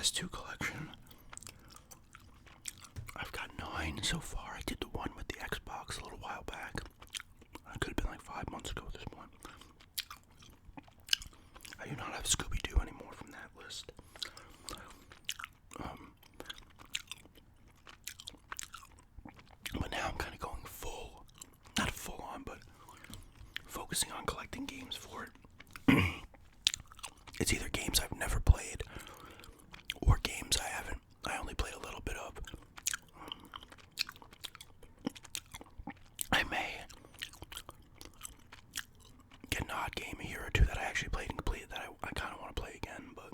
PS2 collection. I've got 9 so far. I did the one with the Xbox a little while back. It could have been like 5 months ago at this point. I do not have Scooby-Doo anymore from that list. But now I'm kind of going full, not full on, but focusing on collecting games for it. It's either games I've never played or games I only played a little bit of. I may get an odd game a year or two that I actually played and completed that I kind of want to play again, but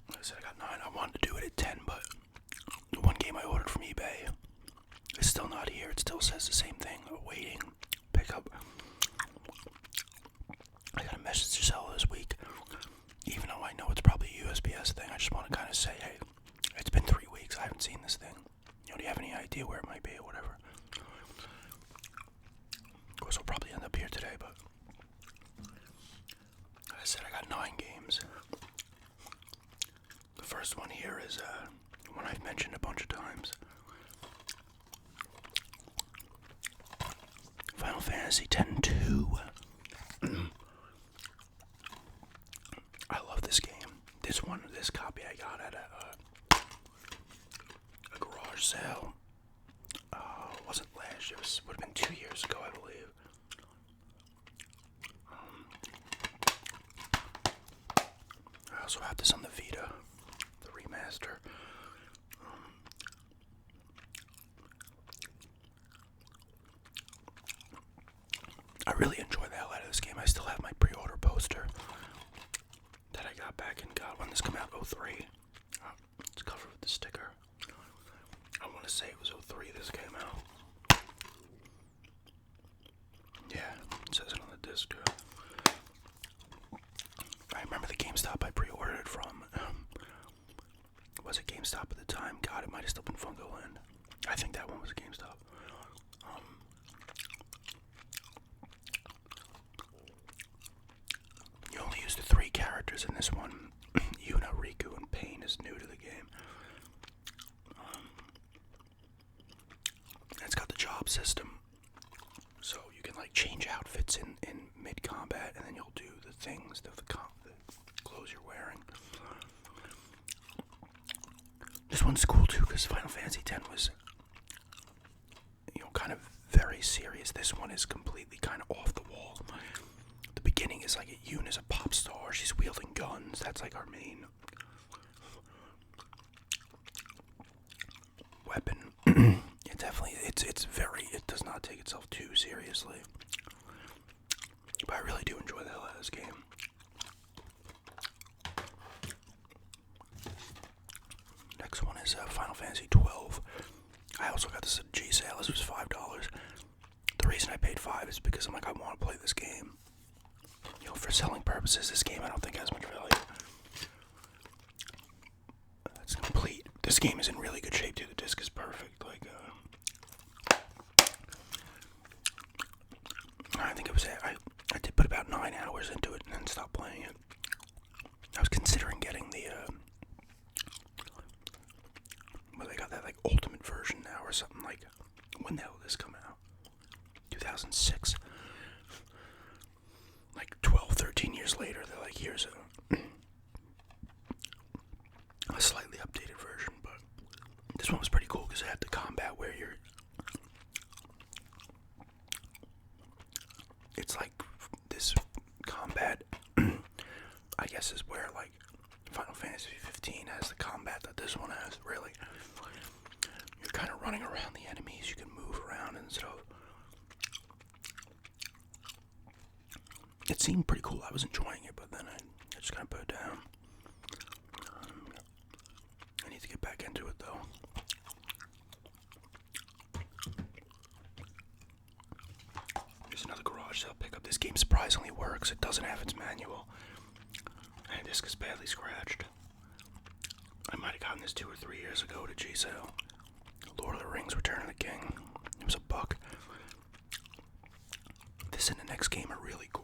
like I said, I got 9. I wanted to do it at 10, but the one game I ordered from eBay is still not here. It still says the same thing, awaiting pickup. I got a message to sell this week, even though I know it's probably a USPS thing. I just want to kind of say, hey, it's been 3 weeks, I haven't seen this thing. Do you have any idea where it might be or whatever? Of course, I'll probably end up here today, but like I said, I got 9 games. The first one here is one I've mentioned a bunch of times. Final Fantasy X-2. I love this game. This copy I got at a garage sale. Wasn't last year. It would have been 2 years ago, I believe. I also have this on the Vita, the remaster. I really enjoy the hell out of this game. I still have my pre-order poster that I got back in, God, when this came out, 03. It's covered with the sticker. I want to say it was 03 this came out. Yeah, it says it on the disc too. I remember the GameStop I pre-ordered it from. Was it GameStop at the time? God, it might have still been Funkoland. I think that one was GameStop. You only use the 3 characters in this one. Yuna, Riku, and Pain is new to the game. It's got the job system, so you can like change outfits in mid-combat, and then you'll do the things, the clothes you're wearing. This one's cool too, because Final Fantasy X was, kind of very serious. This one is completely kind of off the wall. The beginning is like Yuna's a pop star. She's wielding guns. That's like our main weapon. It definitely, it does not take itself too seriously. But I really do enjoy the hell out of this game. Next one is Final Fantasy 12. I also got this at G sale. This was $5. The reason I paid $5 is because I'm like, I want to play this game. For selling purposes, this game I don't think has much value. It's complete. This game is in really good shape too. The disc is perfect. Like, I think it was. I did put about 9 hours into it and then stopped playing it. I was considering getting the. Well, they got that like ultimate version now or something like. When the hell did this come out? 2006. Like 12, 13 years later, they're like, here's a slightly updated version, but this one was pretty cool because it had the combat where it's like this combat, I guess, is where like Final Fantasy 15 has the combat that this one has, really. You're kind of running around the enemies, you can move around and stuff. It seemed pretty cool. I was enjoying it, but then I just kind of put it down. I need to get back into it, though. Here's another garage sale pickup. This game surprisingly works. It doesn't have its manual. And the disc is badly scratched. I might have gotten this 2 or 3 years ago at a G sale. Lord of the Rings: Return of the King. It was $1. This and the next game are really cool.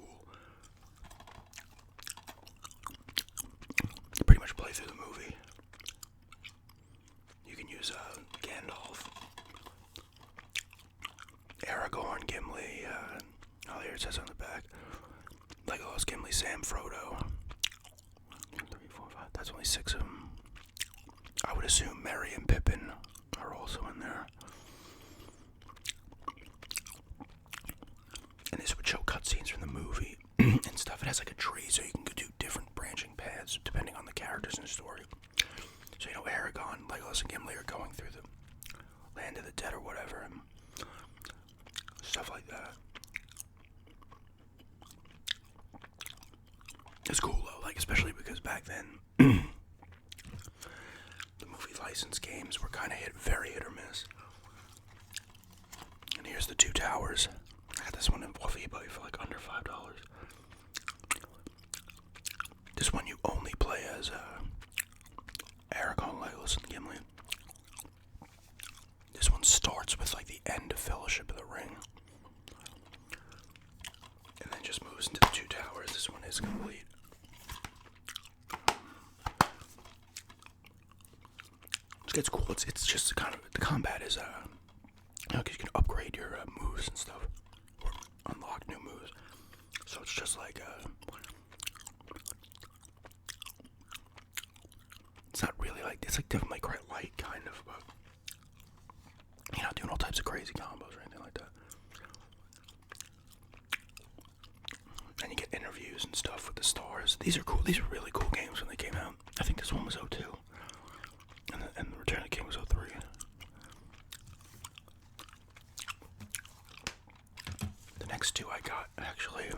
Gimli, Sam, Frodo. 1, 2, 3, 4, 5. That's only 6 of them. I would assume Merry and Pippin are also in there. And this would show cutscenes from the movie and stuff. It has like a tree, so you can do different branching paths depending on the characters in the story. So, you know, Aragorn, Legolas, and Gimli are going through the land of the dead or whatever, and stuff like that. It's cool though, like, especially because back then the movie license games were kind of very hit or miss. And here's the 2 towers. I got this one off eBay for like under $5. This one you only play as Aragorn, Legolas, and Gimli. This one starts with like the end of Fellowship of the Ring, and then just moves into the 2 towers. This one is complete. It's cool. It's just kind of, the combat is you know, 'cause you can upgrade your moves and stuff, or unlock new moves. So it's just like it's not really like, it's like definitely quite light kind of, but you're not doing all types of crazy combos or anything like that. And you get interviews and stuff with the stars. These are cool. These are really cool games when they came out. I think this one was 02. And the Return of the King was 03. The next 2 I got actually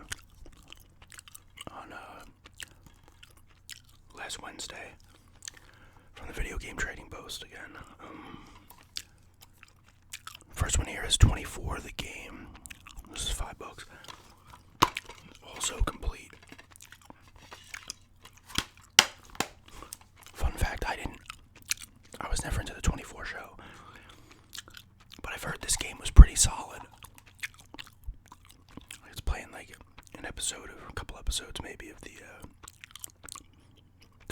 on last Wednesday from the Video Game Trading Post again. First one here is 24, the game. This is $5. Also complete. Fun fact, I was never into the 24 show, but I've heard this game was pretty solid. It's playing like an episode or a couple episodes maybe of the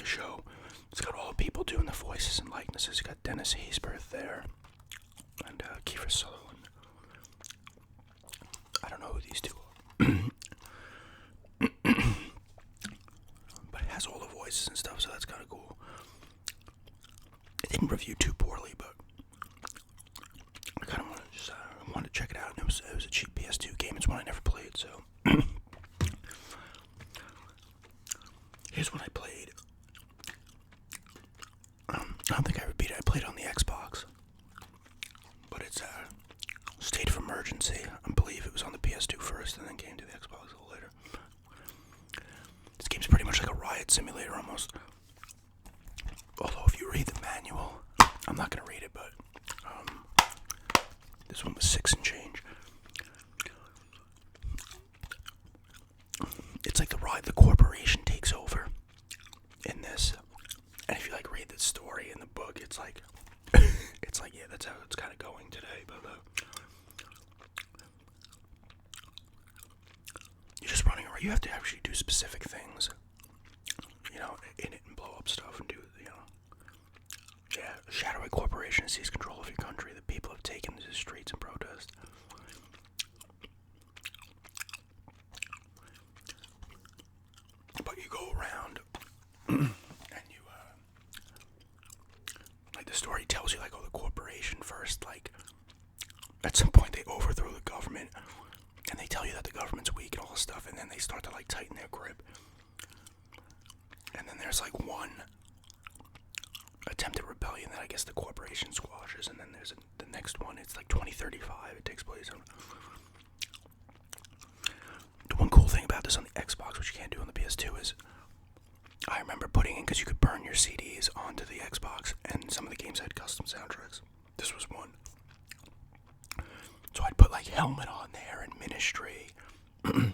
show. It's got all the people doing the voices and likenesses. It's got Dennis Haysbert there, and Kiefer Sutherland. I don't know who these 2 are. But it has all the voices and stuff, so that's kind of cool. It didn't review too poorly, but I kind of wanted to check it out. And it was a cheap PS2 game. It's one I never played, so here's one I played. I don't think I ever beat it. I played it on the Xbox, but it's State of Emergency. I believe it was on the PS2 first, and then came to the Xbox a little later. This game's pretty much like a riot simulator almost. Although if you read the manual, I'm not gonna read it, but this one was 6 and change. It's like the corporation takes over in this, and if you like read the story in the book, it's like yeah, that's how it's kind of going today. But you're just running around. You have to actually do specific things, you know, in it, and blow up stuff and do, you know. Yeah, a shadowy corporation seized control of your country. The people have taken to the streets in protest. But you go around and you, like, the story tells you, like, oh, the corporation first, like, at some point they overthrow the government, and they tell you that the government's weak and all this stuff, and then they start to, like, tighten their grip. And then there's, like, one attempted rebellion that I guess the corporation squashes, and then there's the next one. It's like 2035. It takes place on. The one cool thing about this on the Xbox, which you can't do on the PS2, is I remember putting in, because you could burn your CDs onto the Xbox, and some of the games had custom soundtracks. This was one. So I'd put like Helmet on there and Ministry, you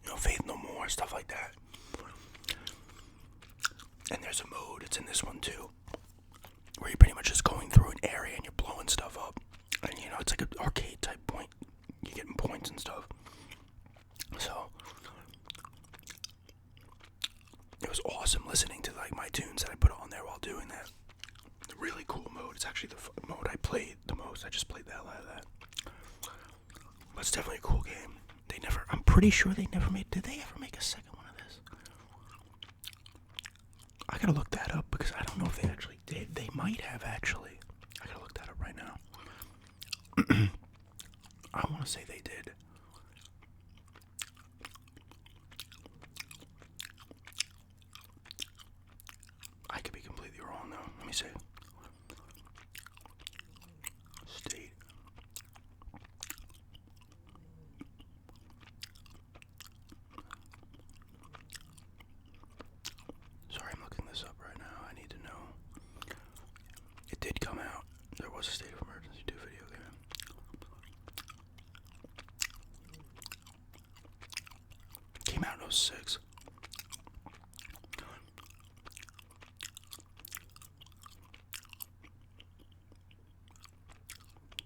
know, Faith No More, stuff like that. And there's a mode, it's in this one too, where you're pretty much just going through an area and you're blowing stuff up. And you know, it's like an arcade type point. You're getting points and stuff. So it was awesome listening to like my tunes that I put on there while doing that. A really cool mode. It's actually the mode I played the most. I just played the hell out of that. But it's definitely a cool game. I'm pretty sure they never made, did they ever make a second one of this? I gotta look that up because I don't know if they actually did. They might have actually. I gotta look that up right now. I want to say they did. I could be completely wrong though. Let me see. State. Sorry, I'm looking this up right now. I need to know. It did come out. There was a state of emergency 2 video game. Came out in 06.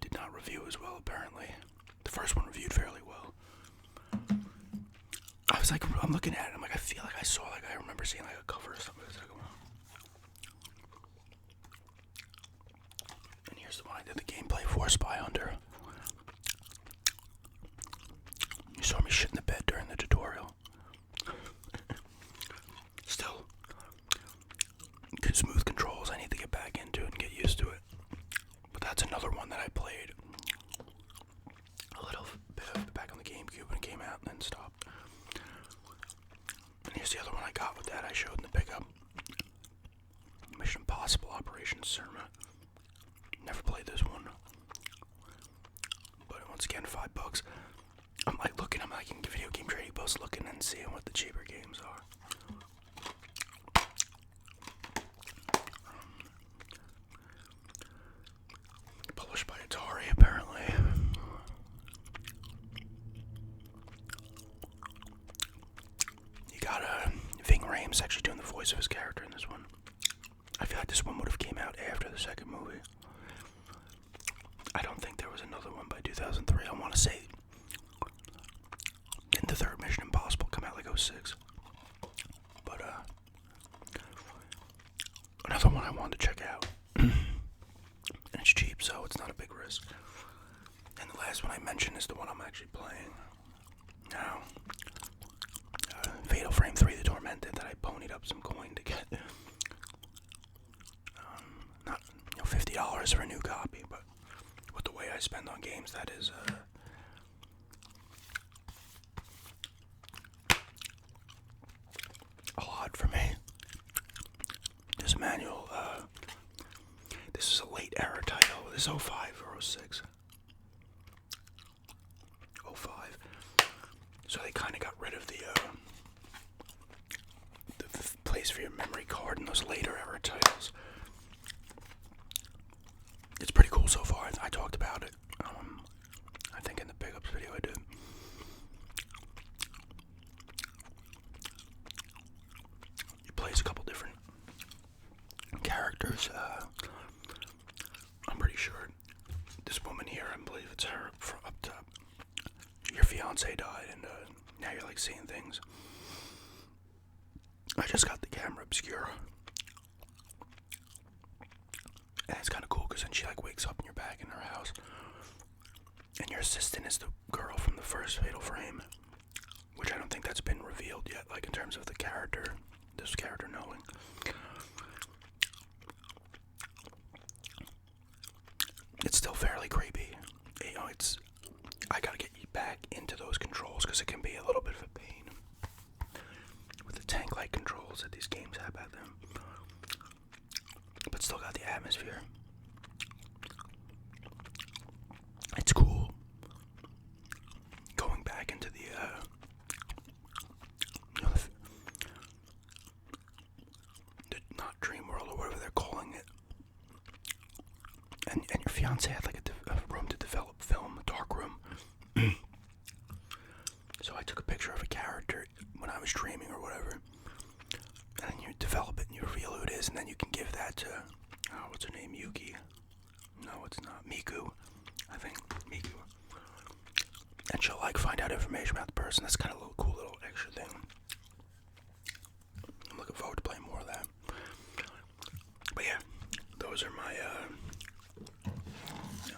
Did not review as well, apparently. The first one reviewed fairly well. I was like, I'm looking at it, I'm like, I feel like I saw, like, I remember seeing like a cover or something. And here's the one I did the gameplay for, Spy Hunter. You saw me shit in the bed during the tutorial. Still, good smooth controls. I need to get back into it and get used to it. But that's another one that I played a little bit of back on the GameCube when it came out and then stopped. And here's the other one I got with that I showed in the pickup. Mission Impossible Operation Surma. Never played this one. But once again, $5. I'm like looking, I'm like in video game trading posts looking and seeing what the cheaper games are. Published by Atari, apparently. You got Ving Rhames actually doing the voice of his character in this one. I feel like this one would have came out after the second movie. I don't think there was another one by 2003. I want to say, didn't the third Mission Impossible come out like 06? But another one I wanted to check out. And it's cheap, so it's not a big risk. And the last one I mentioned is the one I'm actually playing now. Fatal Frame 3, The Tormented, that I ponied up some coin to get. Not $50 for a new copy, but with the way I spend on games, that is a lot for me. This manual, this is a late era title. This is 05 or 06. 05. So they kind of got rid of the place for your memory card in those later era titles. It's pretty cool so far. I talked about it. I think in the pickups video I did. It plays a couple different characters. I'm pretty sure this woman here, I believe it's her from up top. Your fiance died, and now you're like seeing things. I just got the camera obscure. And it's kind of cool because then she like wakes up and you're back in her house. And your assistant is the girl from the first Fatal Frame. Which I don't think that's been revealed yet, like in terms of the character, this character knowing. It's still fairly creepy. You know, I gotta get you back into those controls because it can be a little bit of a pain. With the tank-like controls that these games have at them. But still got the atmosphere. It's cool. Going back into the, not dream world or whatever they're calling it. And your fiance had like a room to develop film, a dark room. So I took a picture of a character when I was dreaming or whatever. And then you develop it and you reveal who it is, and then you can give that to, what's her name, Yuki? No, it's not. Miku. I think. Miku. And she'll like find out information about the person. That's kind of a little cool little extra thing. I'm looking forward to playing more of that. But yeah, those are my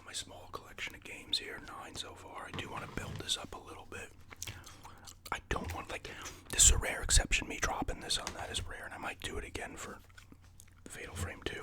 my small collection of games here. 9 so far. I do want to build this up a little bit. I don't want, like, this This is a rare exception, me dropping this on that is rare, and I might do it again for Fatal Frame 2.